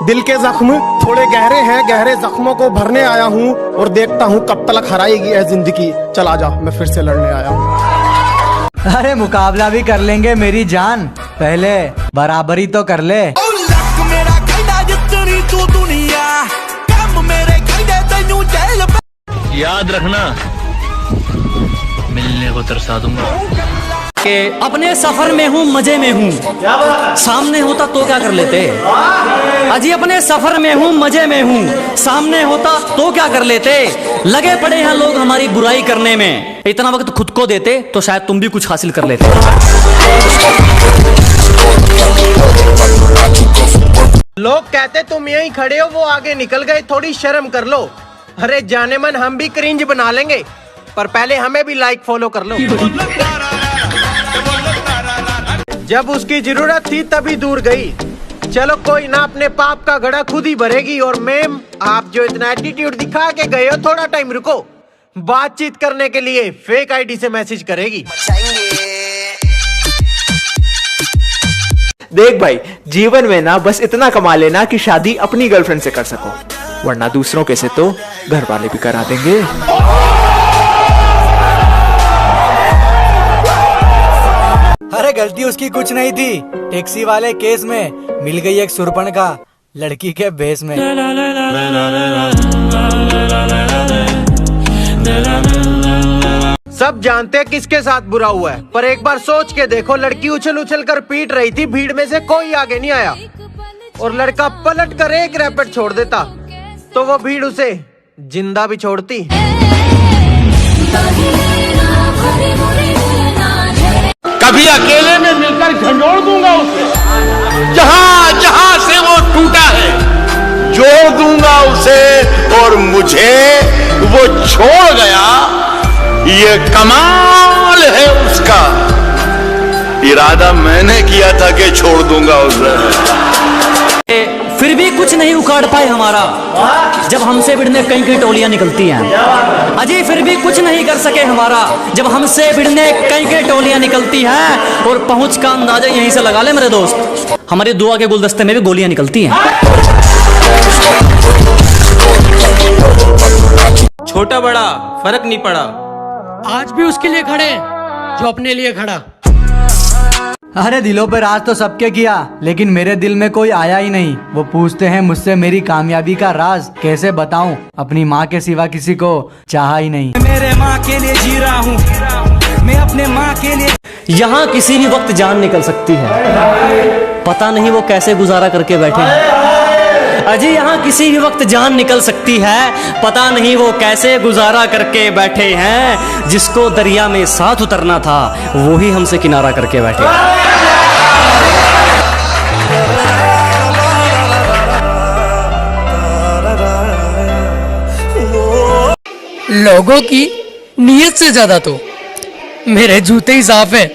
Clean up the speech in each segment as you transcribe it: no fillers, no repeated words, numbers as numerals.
दिल के जख्म थोड़े गहरे हैं, गहरे जख्मों को भरने आया हूँ और देखता हूँ कब तक हराएगी है जिंदगी। चला जा, मैं फिर से लड़ने आया हूँ। अरे मुकाबला भी कर लेंगे मेरी जान, पहले बराबरी तो कर ले। याद रखना, मिलने को तरसा दूंगा। कि अपने सफर में हूँ, मजे में हूँ, सामने होता तो क्या कर लेते। अजी अपने सफर में हूँ, मजे में हूँ, सामने होता तो क्या कर लेते। लगे पड़े हैं लोग हमारी बुराई करने में, इतना वक्त खुद को देते तो शायद तुम भी कुछ हासिल कर लेते। लोग कहते तुम यहीं खड़े हो, वो आगे निकल गए, थोड़ी शर्म कर लो। अरे जाने मन हम भी क्रिंज बना लेंगे, पर पहले हमें भी लाइक फॉलो कर लो। जब उसकी जरूरत थी तभी दूर गई। चलो कोई ना, अपने पाप का घड़ा खुद ही भरेगी। और मैम, आप जो इतना एटीट्यूड दिखा के गए हो, थोड़ा टाइम रुको, बातचीत करने के लिए फेक आईडी से मैसेज करेगी। देख भाई, जीवन में ना बस इतना कमा लेना कि शादी अपनी गर्लफ्रेंड से कर सको, वरना दूसरों के से तो घर वाले भी करा देंगे। अरे गलती उसकी कुछ नहीं थी, टैक्सी वाले केस में मिल गई एक सुरपण का लड़की के भेस में। सब जानते हैं किसके साथ बुरा हुआ है, पर एक बार सोच के देखो, लड़की उछल उछल कर पीट रही थी, भीड़ में से कोई आगे नहीं आया और लड़का पलट कर एक रैपेट छोड़ देता तो वो भीड़ उसे जिंदा भी छोड़ती। कभी अकेले में मिलकर झंझोड़ दूंगा उसे, जहां जहां से वो टूटा है जोड़ दूंगा उसे, और मुझे वो छोड़ गया, ये कमाल है उसका। इरादा मैंने किया था कि छोड़ दूंगा उसे, फिर भी कुछ नहीं उखाड़ पाए हमारा, जब हमसे भिड़ने कई कई टोलियां निकलती हैं। अजी फिर भी कुछ नहीं कर सके हमारा, जब हमसे भिड़ने कई कई टोलियां निकलती हैं। और पहुंच का अंदाजा यहीं से लगा ले मेरे दोस्त, हमारी दुआ के गुलदस्ते में भी गोलियां निकलती हैं। छोटा बड़ा फर्क नहीं पड़ा, आज भी उसके लिए खड़े जो अपने लिए खड़ा। अरे दिलों पे राज तो सबके किया, लेकिन मेरे दिल में कोई आया ही नहीं। वो पूछते हैं मुझसे मेरी कामयाबी का राज, कैसे बताऊं, अपनी माँ के सिवा किसी को चाहा ही नहीं। मेरे माँ के लिए जी रहा हूँ, मैं अपने माँ के लिए। यहाँ किसी भी वक्त जान निकल सकती है, पता नहीं वो कैसे गुजारा करके बैठे हैं। अजी यहाँ किसी भी वक्त जान निकल सकती है, पता नहीं वो कैसे गुजारा करके बैठे हैं। जिसको दरिया में साथ उतरना था वो ही हमसे किनारा करके बैठे। लोगों की नीयत से ज्यादा तो मेरे जूते ही साफ है।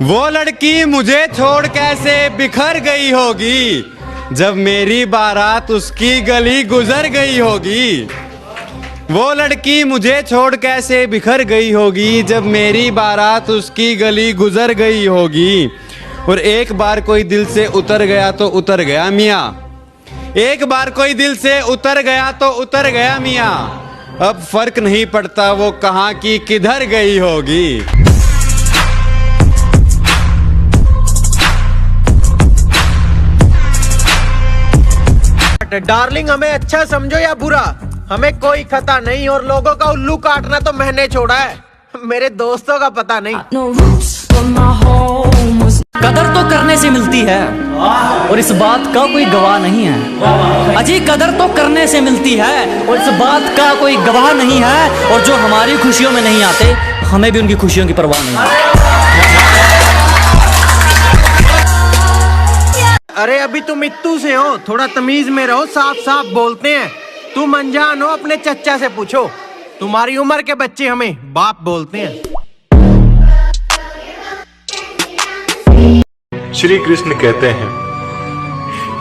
वो लड़की मुझे छोड़ कैसे बिखर गई होगी, जब मेरी बारात उसकी गली गुजर गई होगी। वो लड़की मुझे छोड़ कैसे बिखर गई होगी, जब मेरी बारात उसकी गली गुजर गई होगी। और एक बार कोई दिल से उतर गया तो उतर गया मियाँ, एक बार कोई दिल से उतर गया तो उतर गया मियाँ। अब फर्क नहीं पड़ता वो कहाँ की किधर गई होगी। डार्लिंग, हमें अच्छा समझो या बुरा, हमें कोई खता नहीं, और लोगों का उल्लू काटना तो मैंने छोड़ा है, मेरे दोस्तों का पता नहीं। कदर तो करने से मिलती है और इस बात का कोई गवाह नहीं है। अजी कदर तो करने से मिलती है और इस बात का कोई गवाह नहीं है। और जो हमारी खुशियों में नहीं आते, हमें भी उनकी खुशियों की परवाह नहीं है। अरे अभी तुम इत्तू से हो, थोड़ा तमीज में रहो, साफ साफ बोलते हैं। तुम अनजान हो, अपने चच्चा से पूछो, तुम्हारी उम्र के बच्चे हमें बाप बोलते हैं। श्री कृष्ण कहते हैं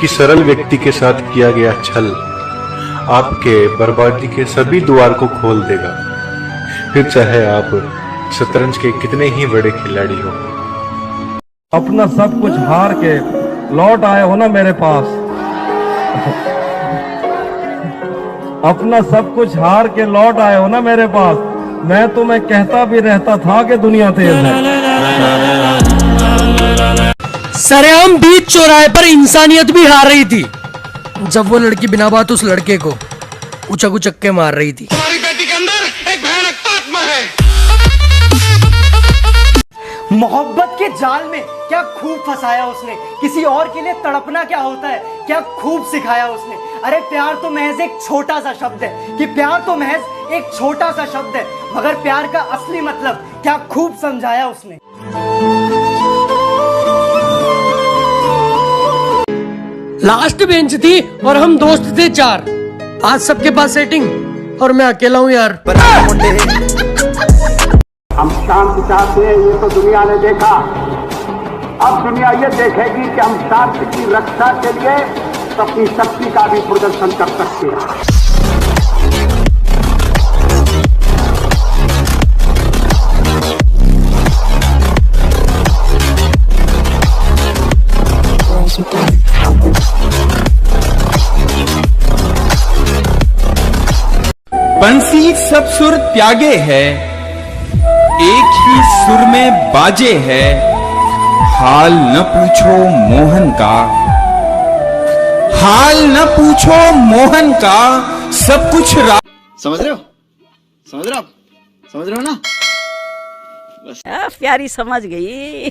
कि सरल व्यक्ति के साथ किया गया छल आपके बर्बादी के सभी द्वार को खोल देगा, फिर चाहे आप शतरंज के कितने ही बड़े खिलाड़ी हो। अपना सब कुछ हार के लौट आए हो ना मेरे पास। अपना सब कुछ हार के लौट आए हो ना मेरे पास। मैं तुम्हें कहता भी रहता था कि दुनिया तेज है। सरेआम बीच चौराहे पर इंसानियत भी हार रही थी जब वो लड़की बिना बात उस लड़के को उचक उचक के मार रही थी। हमारी बेटी के अंदर एक भयानक आत्मा है। मोहब्बत के जाल में क्या खूब फंसाया उसने। किसी और के लिए तड़पना क्या होता है क्या खूब सिखाया उसने। अरे प्यार तो महज एक छोटा सा शब्द है कि प्यार तो महज एक छोटा सा शब्द है, मगर प्यार का असली मतलब क्या खूब समझाया उसने। लास्ट बेंच थी और हम दोस्त थे 4। आज सबके पास सेटिंग और मैं अकेला हूँ यार। हम शांति चाहते हैं, ये तो दुनिया ने देखा। अब दुनिया ये देखेगी कि हम शांति की रक्षा के लिए अपनी शक्ति का भी प्रदर्शन कर सकते हैं। बंसी सब सुर त्यागे है, एक ही सुर में बाजे है। हाल न पूछो मोहन का, हाल न पूछो मोहन का, सब कुछ समझ रहे हो, समझ रहे हो, समझ रहे हो ना। प्यारी समझ गई।